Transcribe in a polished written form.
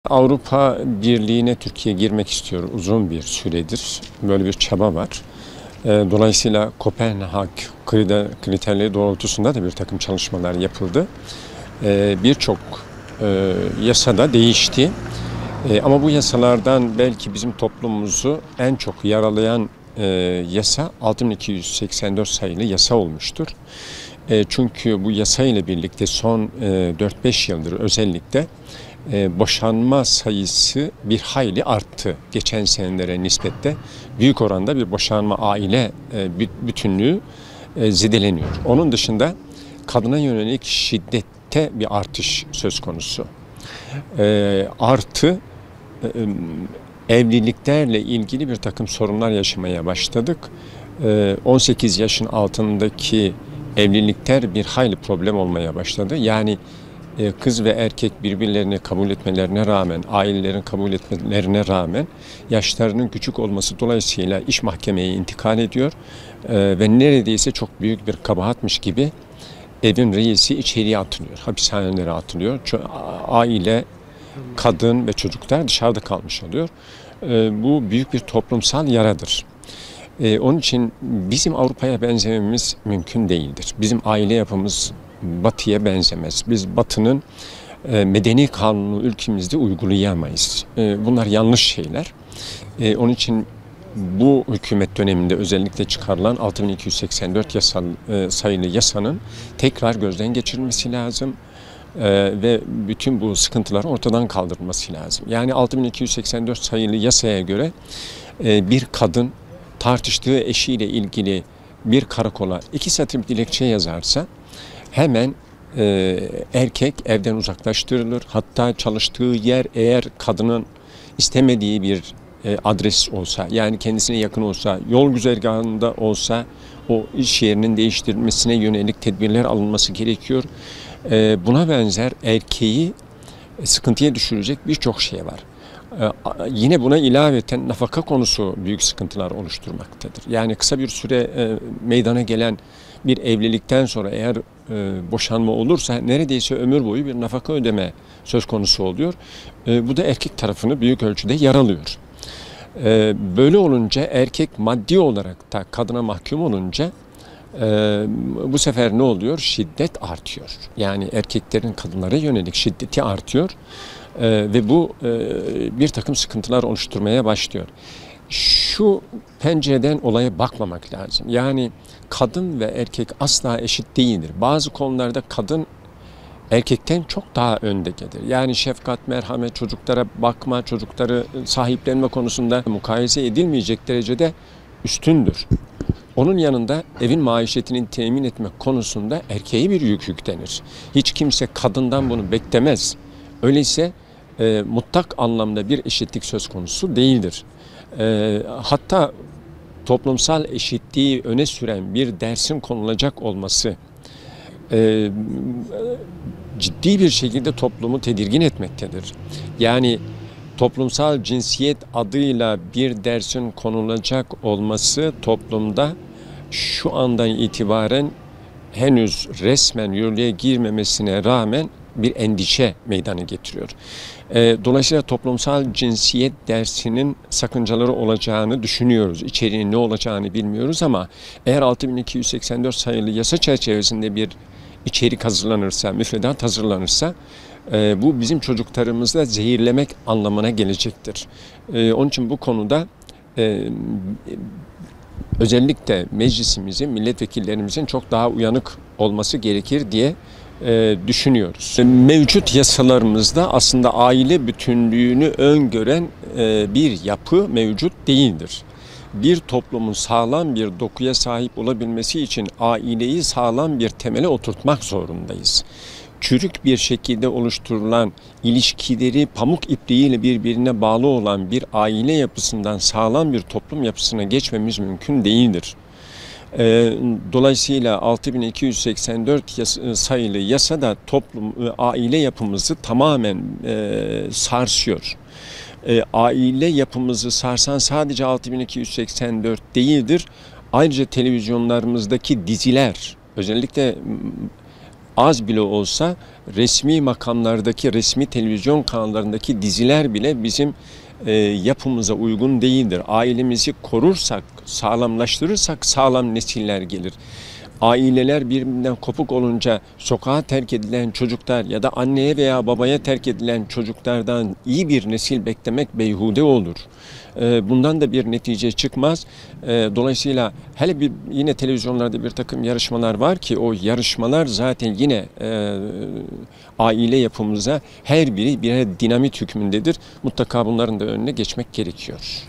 Avrupa Birliği'ne Türkiye girmek istiyor uzun bir süredir. Böyle bir çaba var. Dolayısıyla Kopenhag kriterleri doğrultusunda da bir takım çalışmalar yapıldı. Birçok yasa da değişti. Ama bu yasalardan belki bizim toplumumuzu en çok yaralayan yasa 6284 sayılı yasa olmuştur. Çünkü bu yasa ile birlikte son 4-5 yıldır özellikle boşanma sayısı bir hayli arttı. Geçen senelere nispetle büyük oranda bir boşanma aile bütünlüğü zedeleniyor. Onun dışında kadına yönelik şiddette bir artış söz konusu. Artı evliliklerle ilgili bir takım sorunlar yaşamaya başladık. 18 yaşın altındaki evlilikler bir hayli problem olmaya başladı. Yani kız ve erkek birbirlerini kabul etmelerine rağmen, ailelerin kabul etmelerine rağmen yaşlarının küçük olması dolayısıyla iş mahkemeye intikal ediyor ve neredeyse çok büyük bir kabahatmiş gibi evin reisi içeriye atılıyor, hapishanelere atılıyor. Aile, kadın ve çocuklar dışarıda kalmış oluyor. Bu büyük bir toplumsal yaradır. Onun için bizim Avrupa'ya benzememiz mümkün değildir. Bizim aile yapımız Batı'ya benzemez. Biz Batı'nın medeni kanunu ülkemizde uygulayamayız. Bunlar yanlış şeyler. Onun için bu hükümet döneminde özellikle çıkarılan 6284 sayılı yasanın tekrar gözden geçirilmesi lazım. Ve bütün bu sıkıntıları ortadan kaldırılması lazım. Yani 6284 sayılı yasaya göre bir kadın tartıştığı eşiyle ilgili bir karakola 2 satır dilekçe yazarsa hemen erkek evden uzaklaştırılır. Hatta çalıştığı yer eğer kadının istemediği bir adres olsa, yani kendisine yakın olsa, yol güzergahında olsa o iş yerinin değiştirilmesine yönelik tedbirler alınması gerekiyor. Buna benzer erkeği sıkıntıya düşürecek birçok şey var. Yine buna ilaveten nafaka konusu büyük sıkıntılar oluşturmaktadır. Yani kısa bir süre meydana gelen bir evlilikten sonra eğer boşanma olursa neredeyse ömür boyu bir nafaka ödeme söz konusu oluyor. Bu da erkek tarafını büyük ölçüde yaralıyor. Böyle olunca erkek maddi olarak da kadına mahkum olunca bu sefer ne oluyor? Şiddet artıyor. Yani erkeklerin kadınlara yönelik şiddeti artıyor. Ve bu bir takım sıkıntılar oluşturmaya başlıyor. Şu pencereden olaya bakmamak lazım. Yani kadın ve erkek asla eşit değildir. Bazı konularda kadın erkekten çok daha önde gelir. Yani şefkat, merhamet, çocuklara bakma, çocukları sahiplenme konusunda mukayese edilmeyecek derecede üstündür. Onun yanında evin maişetini temin etmek konusunda erkeğe bir yük yüklenir. Hiç kimse kadından bunu beklemez. Öyleyse mutlak anlamda bir eşitlik söz konusu değildir. Hatta toplumsal eşitliği öne süren bir dersin konulacak olması ciddi bir şekilde toplumu tedirgin etmektedir. Yani toplumsal cinsiyet adıyla bir dersin konulacak olması toplumda şu andan itibaren henüz resmen yürürlüğe girmemesine rağmen bir endişe meydana getiriyor. Dolayısıyla toplumsal cinsiyet dersinin sakıncaları olacağını düşünüyoruz. İçeriğinin ne olacağını bilmiyoruz ama eğer 6284 sayılı yasa çerçevesinde bir içerik hazırlanırsa, müfredat hazırlanırsa bu bizim çocuklarımızı zehirlemek anlamına gelecektir. Onun için bu konuda özellikle meclisimizin, milletvekillerimizin çok daha uyanık olması gerekir diye düşünüyoruz. Mevcut yasalarımızda aslında aile bütünlüğünü öngören bir yapı mevcut değildir. Bir toplumun sağlam bir dokuya sahip olabilmesi için aileyi sağlam bir temele oturtmak zorundayız. Çürük bir şekilde oluşturulan ilişkileri pamuk ipliğiyle birbirine bağlı olan bir aile yapısından sağlam bir toplum yapısına geçmemiz mümkün değildir. Dolayısıyla 6284 sayılı yasa da aile yapımızı tamamen sarsıyor. Aile yapımızı sarsan sadece 6284 değildir. Ayrıca televizyonlarımızdaki diziler, özellikle az bile olsa resmi makamlardaki, resmi televizyon kanallarındaki diziler bile bizim yapımıza uygun değildir. Ailemizi korursak, sağlamlaştırırsak sağlam nesiller gelir. Aileler birbirinden kopuk olunca sokağa terk edilen çocuklar ya da anneye veya babaya terk edilen çocuklardan iyi bir nesil beklemek beyhude olur. Bundan da bir netice çıkmaz. Dolayısıyla hele yine televizyonlarda bir takım yarışmalar var ki o yarışmalar zaten yine aile yapımıza her biri birer dinamit hükmündedir. Mutlaka bunların da önüne geçmek gerekiyor.